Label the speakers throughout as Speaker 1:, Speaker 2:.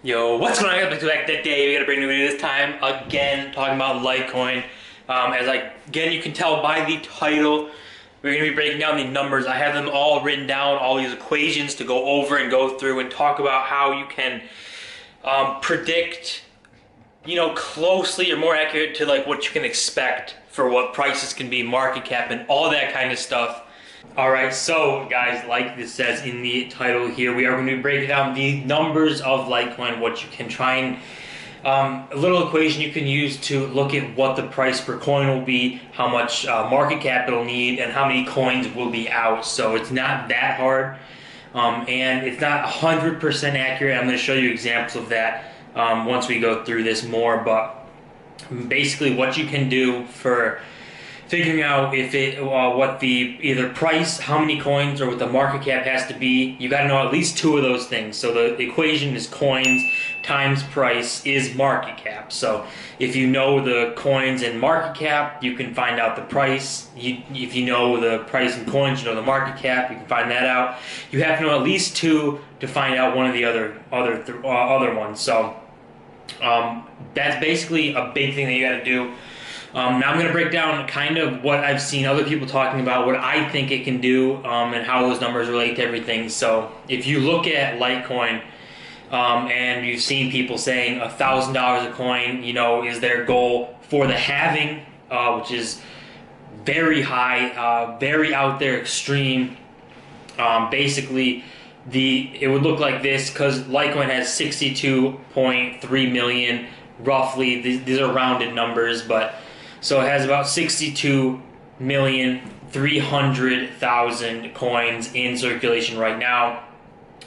Speaker 1: Yo, what's going on? Back that day. We got a brand new video this time. Again, talking about Litecoin. Again, you can tell by the title, we're going to be breaking down the numbers. I have them all written down, all these equations to go over and go through and talk about how you can predict, closely or more accurate to like what you can expect for what prices can be, market cap, and all that kind of stuff. Alright, so guys, like this says in the title here, we are going to be breaking down the numbers of Litecoin, what you can try and, a little equation you can use to look at what the price per coin will be, how much market cap it'll need, and how many coins will be out. So it's not that hard, and it's not 100% accurate. I'm going to show you examples of that once we go through this more, but basically what you can do for figuring out if what the either price, how many coins, or what the market cap has to be. You got to know at least two of those things. So the equation is coins times price is market cap. So if you know the coins and market cap, you can find out the price. If you know the price and coins, you know the market cap. You can find that out. You have to know at least two to find out one of the other ones. So that's basically a big thing that you got to do. Now I'm going to break down kind of what I've seen other people talking about, what I think it can do, and how those numbers relate to everything. So if you look at Litecoin, and you've seen people saying $1,000 a coin, is their goal for the halving, which is very high, very out there, extreme. Basically, it would look like this because Litecoin has 62.3 million, roughly. These are rounded numbers, but so it has about 62,300,000 coins in circulation right now.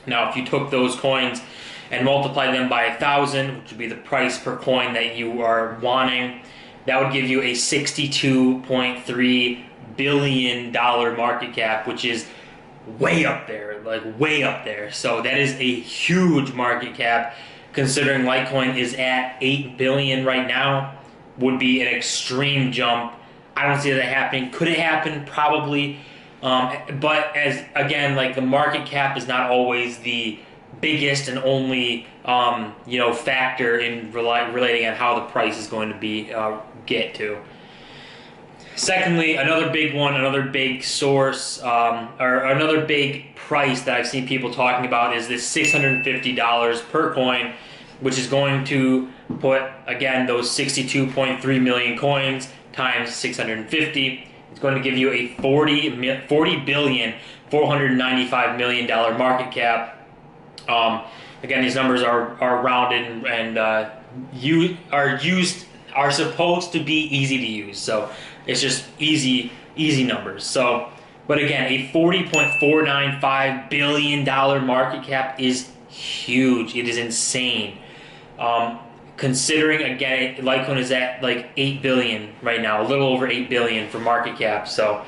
Speaker 1: Now, if you took those coins and multiplied them by 1,000, which would be the price per coin that you are wanting, that would give you a $62.3 billion market cap, which is way up there, like way up there. So that is a huge market cap, considering Litecoin is at 8 billion right now. Would be an extreme jump. I don't see that happening. Could it happen? Probably. But as again, like the market cap is not always the biggest and only factor in relating on how the price is going to be get to. Secondly, another big one, another big source, or another big price that I've seen people talking about is this $650 per coin, which is going to put, again, those 62.3 million coins times 650. It's going to give you a $40,495 million market cap. Again, these numbers are rounded and are supposed to be easy to use. So it's just easy numbers. So, but again, a $40.495 billion market cap is huge. It is insane. Considering, again, Litecoin is at like 8 billion right now, a little over 8 billion for market cap. So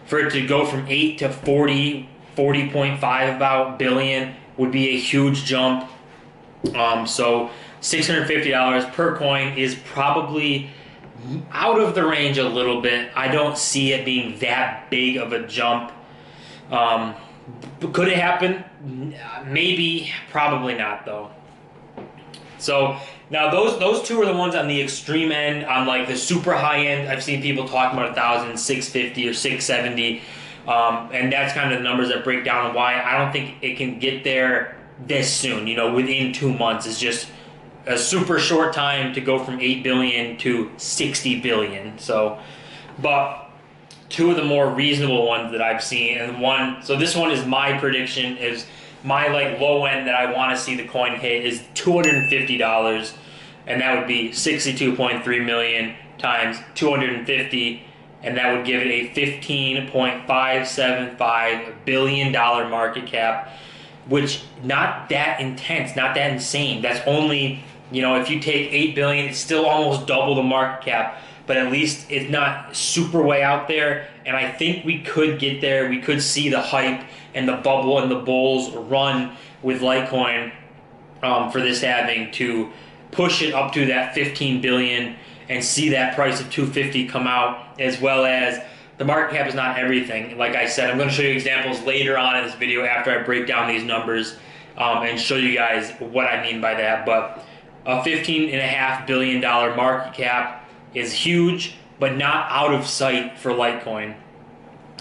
Speaker 1: for it to go from 8 to 40.5 about billion would be a huge jump. So $650 per coin is probably out of the range a little bit. I don't see it being that big of a jump. Could it happen? Maybe, probably not though. So now those two are the ones on the extreme end. On like the super high end, I've seen people talking about 1,000, 650 or 670, and that's kind of the numbers that break down why I don't think it can get there this soon. Within 2 months, it's just a super short time to go from 8 billion to 60 billion. So, but two of the more reasonable ones that I've seen, and so this one is my prediction, is my like low end that I want to see the coin hit is $250, and that would be 62.3 million times 250, and that would give it a $15.575 billion market cap, which not that intense, not that insane. That's only, if you take 8 billion, it's still almost double the market cap, but at least it's not super way out there, and I think we could get there. We could see the hype and the bubble and the bulls run with Litecoin for this halving to push it up to that 15 billion and see that price of 250 come out, as well as the market cap is not everything. Like I said, I'm going to show you examples later on in this video after I break down these numbers and show you guys what I mean by that. But a $15.5 billion market cap is huge, but not out of sight for Litecoin.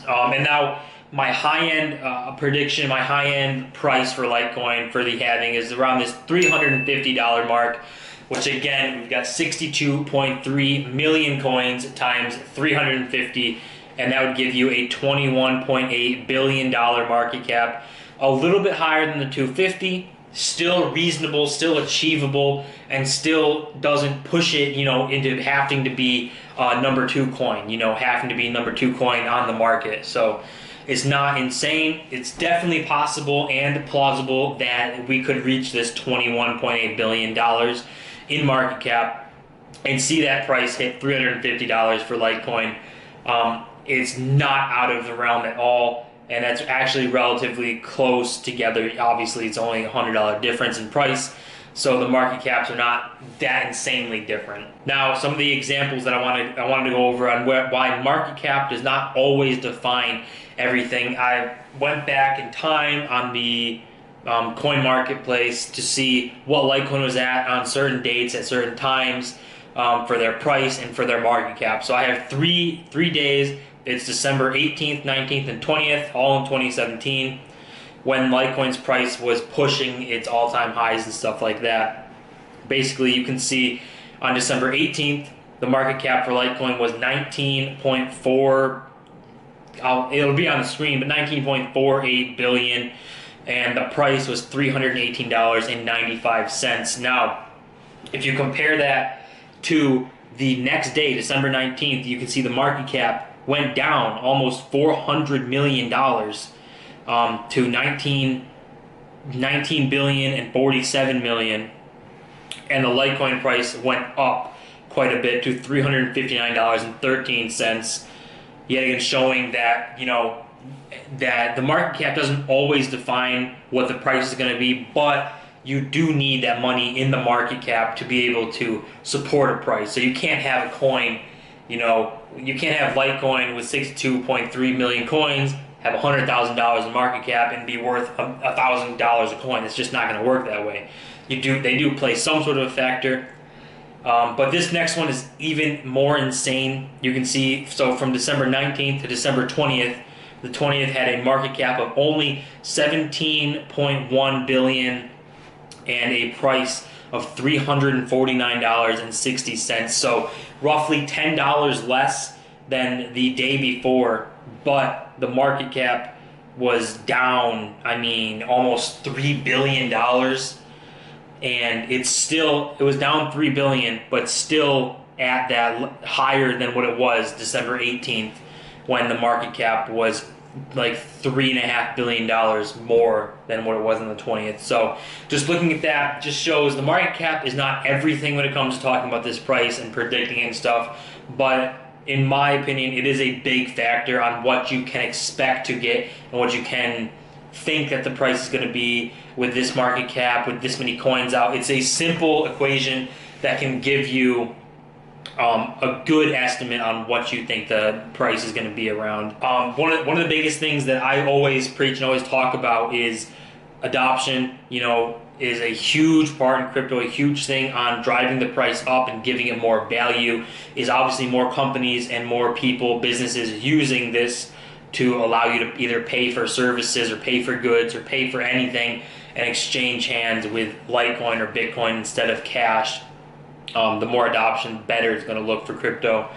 Speaker 1: And now my high-end prediction, my high-end price for Litecoin for the halving is around this $350 mark, which again, we've got 62.3 million coins times 350, and that would give you a $21.8 billion market cap. A little bit higher than the 250, still reasonable, still achievable, and still doesn't push it, into having to be number 2 coin, having to be number 2 coin on the market. So it's not insane. It's definitely possible and plausible that we could reach this $21.8 billion in market cap and see that price hit $350 for Litecoin. It's not out of the realm at all, and that's actually relatively close together. Obviously, it's only a $100 difference in price, so the market caps are not that insanely different. Now, some of the examples that I wanted to go over on why market cap does not always define everything. I went back in time on the coin marketplace to see what Litecoin was at on certain dates at certain times for their price and for their market cap. So I have three days. It's December 18th, 19th, and 20th, all in 2017, when Litecoin's price was pushing its all-time highs and stuff like that. Basically, you can see on December 18th, the market cap for Litecoin was 19.4. It'll be on the screen, but 19.48 billion, and the price was $318.95. Now, if you compare that to the next day, December 19th, you can see the market cap went down almost $400 million to 19 billion and 47 million, and the Litecoin price went up quite a bit to $359.13. Yet again, showing that that the market cap doesn't always define what the price is going to be, but you do need that money in the market cap to be able to support a price. So you can't have a coin, you can't have Litecoin with 62.3 million coins, have $100,000 in market cap, and be worth $1,000 a coin. It's just not going to work that way. They do play some sort of a factor. But this next one is even more insane. You can see, so from December 19th to December 20th, the 20th had a market cap of only 17.1 billion and a price of $349.60. So roughly $10 less than the day before, but the market cap was down, almost $3 billion. And it was down $3 billion, but still at that higher than what it was December 18th, when the market cap was like $3.5 billion more than what it was on the 20th. So just looking at that just shows the market cap is not everything when it comes to talking about this price and predicting and stuff, but in my opinion, it is a big factor on what you can expect to get and what you can think that the price is going to be with this market cap, with this many coins out. It's a simple equation that can give you a good estimate on what you think the price is going to be around. One of the biggest things that I always preach and always talk about is adoption. Is a huge part in crypto, a huge thing on driving the price up and giving it more value. Is obviously more companies and more people, businesses using this to allow you to either pay for services or pay for goods or pay for anything and exchange hands with Litecoin or Bitcoin instead of cash. The more adoption, the better it's going to look for crypto.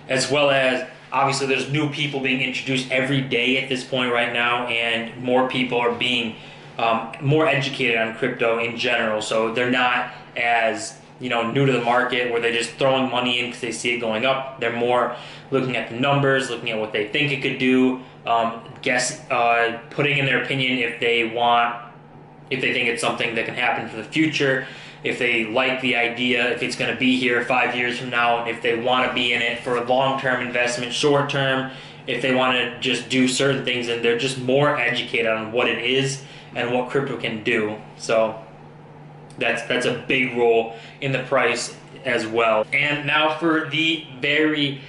Speaker 1: As well as, obviously, there's new people being introduced every day at this point right now, and more people are being more educated on crypto in general. So they're not as new to the market where they're just throwing money in because they see it going up. They're more looking at the numbers, looking at what they think it could do, putting in their opinion if they think it's something that can happen for the future, if they like the idea, if it's going to be here 5 years from now, and if they want to be in it for a long-term investment, short-term, if they want to just do certain things, and they're just more educated on what it is and what crypto can do. So that's a big role in the price as well. And now for the very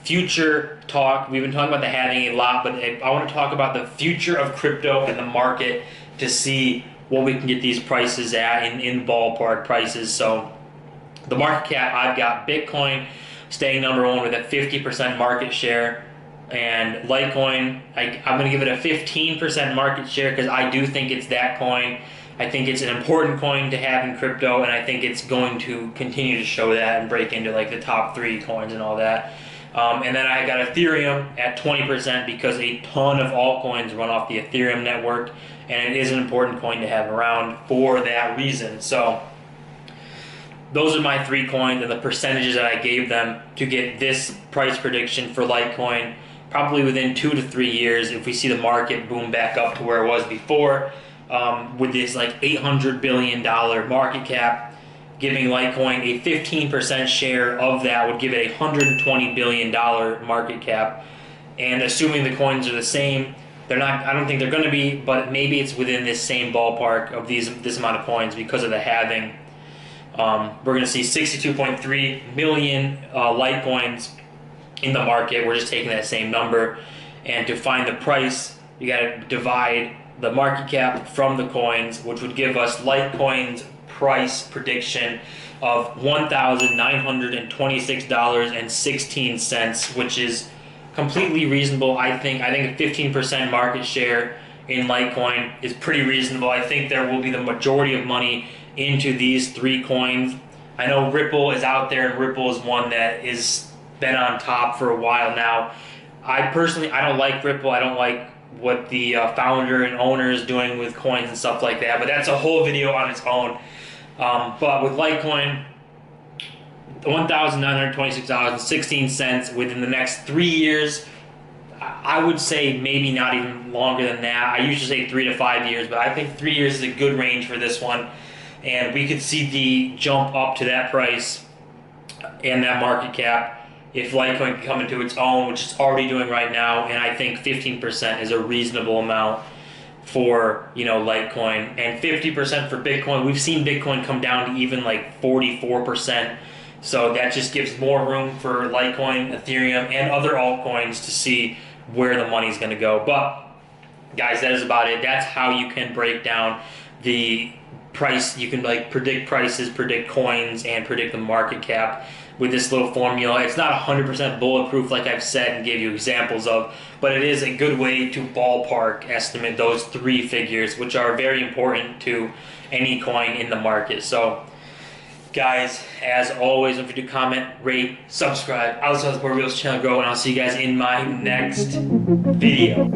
Speaker 1: future talk. We've been talking about the halving a lot, but I want to talk about the future of crypto and the market to see what we can get these prices at in ballpark prices. So the market cap, I've got Bitcoin staying number one with a 50% market share, and Litecoin, I'm going to give it a 15% market share because I do think it's that coin. I think it's an important coin to have in crypto, and I think it's going to continue to show that and break into like the top 3 coins and all that. And then I got Ethereum at 20% because a ton of altcoins run off the Ethereum network, and it is an important coin to have around for that reason. So those are my 3 coins and the percentages that I gave them to get this price prediction for Litecoin. Probably within 2 to 3 years, if we see the market boom back up to where it was before, with this like $800 billion market cap, giving Litecoin a 15% share of that would give it a $120 billion market cap. And assuming the coins are the same, they're not. I don't think they're going to be, but maybe it's within this same ballpark of this amount of coins because of the halving. We're going to see 62.3 million Litecoins in the market. We're just taking that same number, and to find the price, you got to divide the market cap from the coins, which would give us Litecoin's price prediction of $1,926.16, which is completely reasonable. I think a 15% market share in Litecoin is pretty reasonable. I think there will be the majority of money into these 3 coins. I know Ripple is out there, and Ripple is one that is been on top for a while now. I don't like Ripple. I don't like what the founder and owner is doing with coins and stuff like that, but that's a whole video on its own. But with Litecoin, $1,926.16 within the next 3 years, I would say maybe not even longer than that. I usually say 3 to 5 years, but I think 3 years is a good range for this one, and we could see the jump up to that price and that market cap if Litecoin can come into its own, which it's already doing right now. And I think 15% is a reasonable amount for, Litecoin, and 50% for Bitcoin. We've seen Bitcoin come down to even like 44%. So that just gives more room for Litecoin, Ethereum, and other altcoins to see where the money's going to go. But guys, that is about it. That's how you can break down the price. You can predict prices, predict coins, and predict the market cap with this little formula. It's not 100% bulletproof like I've said and gave you examples of, but it is a good way to ballpark estimate those 3 figures, which are very important to any coin in the market. So guys, as always, don't forget to comment, rate, subscribe. I'll also support Real's channel grow, and I'll see you guys in my next video.